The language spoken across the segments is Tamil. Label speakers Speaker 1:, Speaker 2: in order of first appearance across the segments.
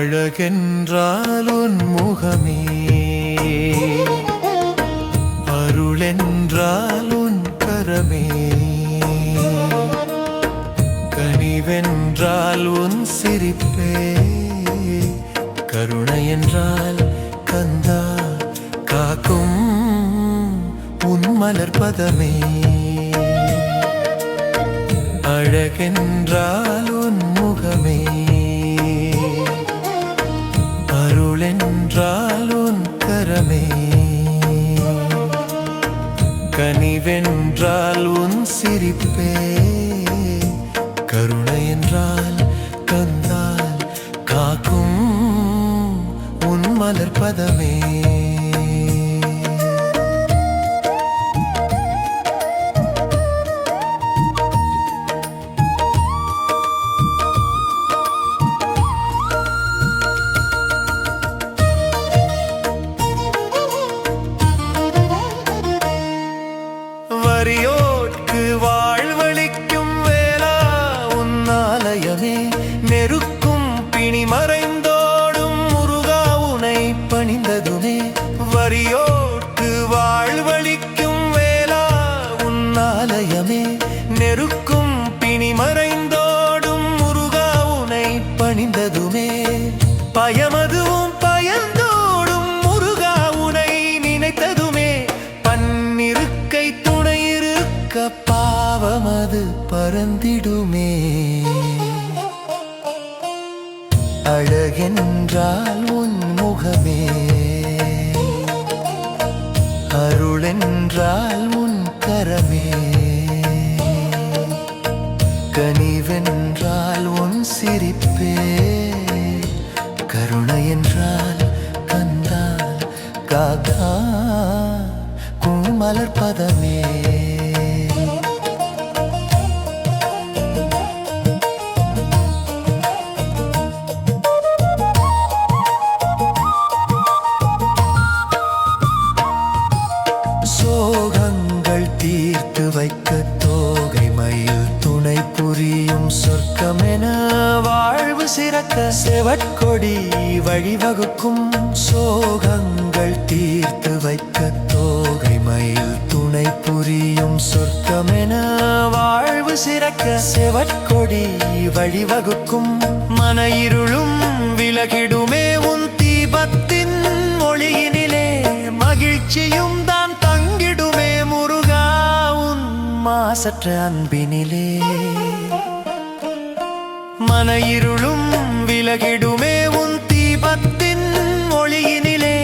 Speaker 1: அழகென்றால் உன் முகமே, அருளென்றால் உன் கரமே, கனிவென்றால் உன் சிரிப்பே, கருணை என்றால் கந்தா காக்கும் உன் மலர்பதமே. அழகென்றால் உன் முகமே, அருளென்றால் உன் கரமே, கனிவென்றால் உன் சிரிப்பே, கருணை என்றால் கந்தால் காக்கும் உன் மலர்பதமே. வரியோட்கு வாழ்வளிக்கும் வேளா உன் ஆலயமே, நெருக்கும் பிணி மறைந்தோடும் முருகா உனை பணிந்ததுமே. வரியோட்கு வாழ்வளிக்கும் வேளா உன் ஆலயமே, நெருக்கும் பிணி மறைந்தோடும் முருகா உனை பணிந்ததுமே. பயமதுவும் பயந்தோடும் முருகா உனை நினைத்ததுமே, பன்னிருக்கை பாவமது பறந்திடுமே. அழகென்றால் உன் முகமே, அருளென்றால் உன் கரமே, கனிவென்றால் உன் சிரிப்பே, கருணை என்றால் கந்தால் காக்கா உன் மலர்பதமே. சோகங்கள் தீர்த்து வைக்க தோகை மயில் துணை புரியும் சொர்க்கமென வாழ்வு சிறக்க செவற்கொடி வழிவகுக்கும். சோகங்கள் தீர்த்து வைக்க தோகை மயில் துணை புரியும் சொர்க்கமென வாழ்வு சிறக்க செவற்கொடி வழிவகுக்கும். மன இருளும் விலகிடுமே உன் தீபத்தின் ஒளியினிலே, மகிழ்ச்சியும் தான் தங்கிடுமே முருகா உன் மாசற்ற அன்பினிலே. மன இருளும் விலகிடுமே உன் தீபத்தின் ஒளியினிலே,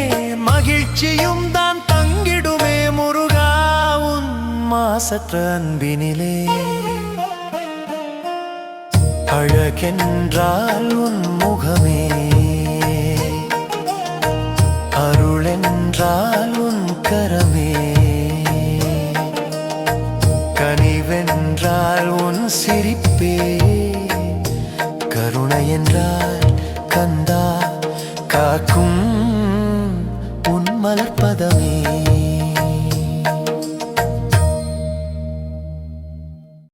Speaker 1: மகிழ்ச்சியும் தான் தங்கிடுமே முருகா உன் மாசற்ற அன்பினிலே. அழகென்றால் உன் முகமே, அருளென்றால் உன் கரமே, கனிவென்றால் உன் சிரிப்பே, கருணை என்றால் கந்தா காக்கும் உன் மலர்பதமே.